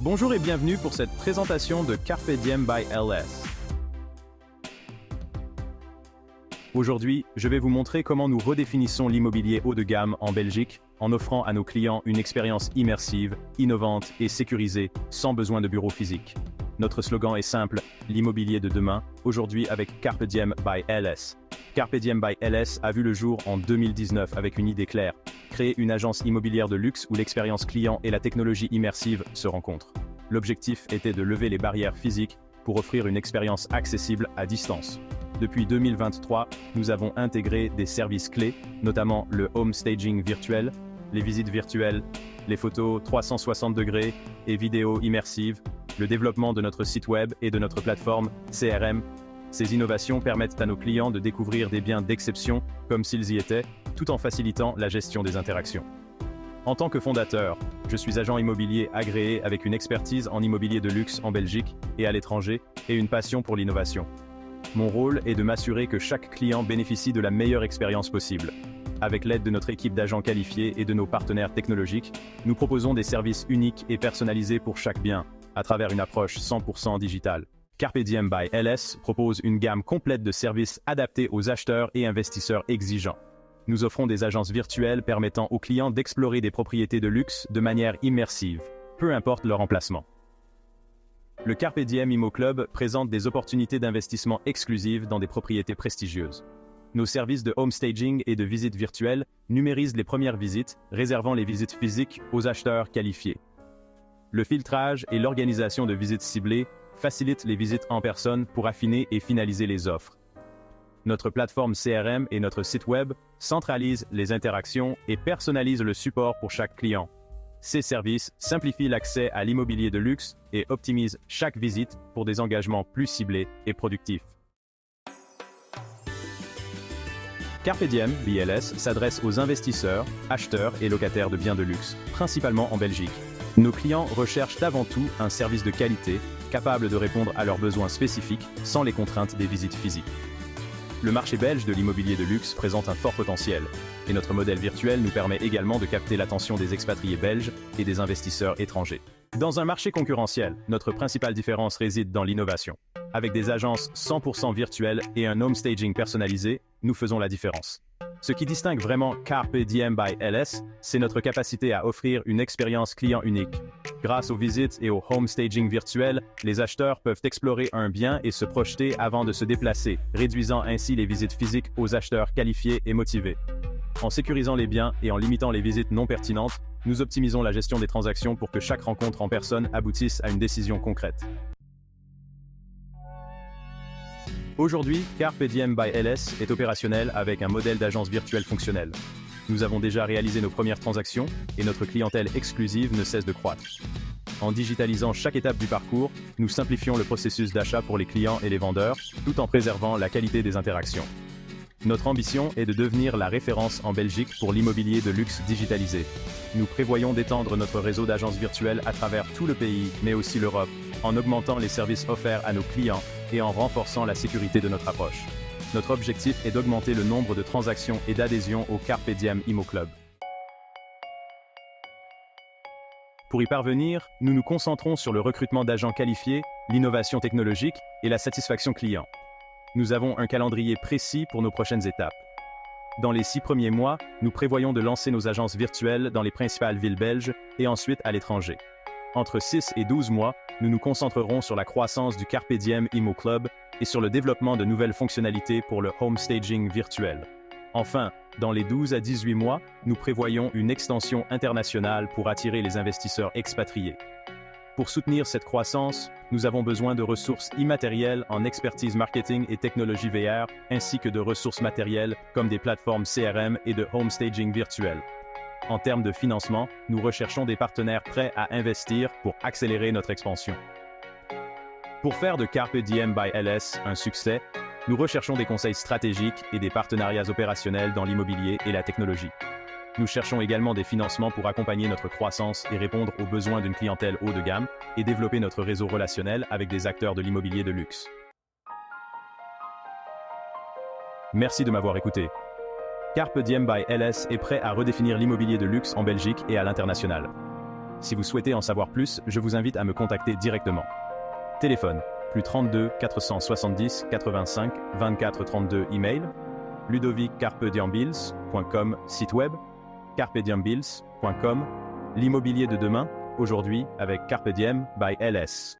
Bonjour et bienvenue pour cette présentation de Carpe Diem by LS. Aujourd'hui, je vais vous montrer comment nous redéfinissons l'immobilier haut de gamme en Belgique en offrant à nos clients une expérience immersive, innovante et sécurisée sans besoin de bureau physique. Notre slogan est simple, l'immobilier de demain, aujourd'hui avec Carpe Diem by LS. Carpe Diem by LS a vu le jour en 2019 avec une idée claire, créer une agence immobilière de luxe où l'expérience client et la technologie immersive se rencontrent. L'objectif était de lever les barrières physiques pour offrir une expérience accessible à distance. Depuis 2023, nous avons intégré des services clés, notamment le home staging virtuel, les visites virtuelles, les photos 360 degrés et vidéos immersives, le développement de notre site web et de notre plateforme CRM. Ces innovations permettent à nos clients de découvrir des biens d'exception comme s'ils y étaient, tout en facilitant la gestion des interactions. En tant que fondateur, je suis agent immobilier agréé avec une expertise en immobilier de luxe en Belgique et à l'étranger et une passion pour l'innovation. Mon rôle est de m'assurer que chaque client bénéficie de la meilleure expérience possible. Avec l'aide de notre équipe d'agents qualifiés et de nos partenaires technologiques, nous proposons des services uniques et personnalisés pour chaque bien, à travers une approche 100% digitale. Carpe Diem by LS propose une gamme complète de services adaptés aux acheteurs et investisseurs exigeants. Nous offrons des agences virtuelles permettant aux clients d'explorer des propriétés de luxe de manière immersive, peu importe leur emplacement. Le Carpe Diem Immo Club présente des opportunités d'investissement exclusives dans des propriétés prestigieuses. Nos services de home staging et de visites virtuelles numérisent les premières visites, réservant les visites physiques aux acheteurs qualifiés. Le filtrage et l'organisation de visites ciblées facilitent les visites en personne pour affiner et finaliser les offres. Notre plateforme CRM et notre site web centralisent les interactions et personnalisent le support pour chaque client. Ces services simplifient l'accès à l'immobilier de luxe et optimisent chaque visite pour des engagements plus ciblés et productifs. Carpe Diem BLS s'adresse aux investisseurs, acheteurs et locataires de biens de luxe, principalement en Belgique. Nos clients recherchent avant tout un service de qualité, capable de répondre à leurs besoins spécifiques sans les contraintes des visites physiques. Le marché belge de l'immobilier de luxe présente un fort potentiel, et notre modèle virtuel nous permet également de capter l'attention des expatriés belges et des investisseurs étrangers. Dans un marché concurrentiel, notre principale différence réside dans l'innovation. Avec des agences 100% virtuelles et un home staging personnalisé, nous faisons la différence. Ce qui distingue vraiment Carpe Diem by LS, c'est notre capacité à offrir une expérience client unique. Grâce aux visites et au home staging virtuel, les acheteurs peuvent explorer un bien et se projeter avant de se déplacer, réduisant ainsi les visites physiques aux acheteurs qualifiés et motivés. En sécurisant les biens et en limitant les visites non pertinentes, nous optimisons la gestion des transactions pour que chaque rencontre en personne aboutisse à une décision concrète. Aujourd'hui, Carpe Diem by LS est opérationnel avec un modèle d'agence virtuelle fonctionnelle. Nous avons déjà réalisé nos premières transactions et notre clientèle exclusive ne cesse de croître. En digitalisant chaque étape du parcours, nous simplifions le processus d'achat pour les clients et les vendeurs, tout en préservant la qualité des interactions. Notre ambition est de devenir la référence en Belgique pour l'immobilier de luxe digitalisé. Nous prévoyons d'étendre notre réseau d'agences virtuelles à travers tout le pays, mais aussi l'Europe, en augmentant les services offerts à nos clients et en renforçant la sécurité de notre approche. Notre objectif est d'augmenter le nombre de transactions et d'adhésions au Carpe Diem Immo Club. Pour y parvenir, nous nous concentrons sur le recrutement d'agents qualifiés, l'innovation technologique et la satisfaction client. Nous avons un calendrier précis pour nos prochaines étapes. Dans les 6 premiers mois, nous prévoyons de lancer nos agences virtuelles dans les principales villes belges et ensuite à l'étranger. Entre 6 et 12 mois, nous nous concentrerons sur la croissance du Carpe Diem Immo Club et sur le développement de nouvelles fonctionnalités pour le home staging virtuel. Enfin, dans les 12 à 18 mois, nous prévoyons une extension internationale pour attirer les investisseurs expatriés. Pour soutenir cette croissance, nous avons besoin de ressources immatérielles en expertise marketing et technologie VR, ainsi que de ressources matérielles comme des plateformes CRM et de home staging virtuel. En termes de financement, nous recherchons des partenaires prêts à investir pour accélérer notre expansion. Pour faire de Carpe Diem by LS un succès, nous recherchons des conseils stratégiques et des partenariats opérationnels dans l'immobilier et la technologie. Nous cherchons également des financements pour accompagner notre croissance et répondre aux besoins d'une clientèle haut de gamme et développer notre réseau relationnel avec des acteurs de l'immobilier de luxe. Merci de m'avoir écouté. Carpe Diem by LS est prêt à redéfinir l'immobilier de luxe en Belgique et à l'international. Si vous souhaitez en savoir plus, je vous invite à me contacter directement. Téléphone, plus 32 470 85 24 32. Email, ludovic-carpediambills.com. Site web, carpediambills.com. L'immobilier de demain, aujourd'hui avec Carpe Diem by LS.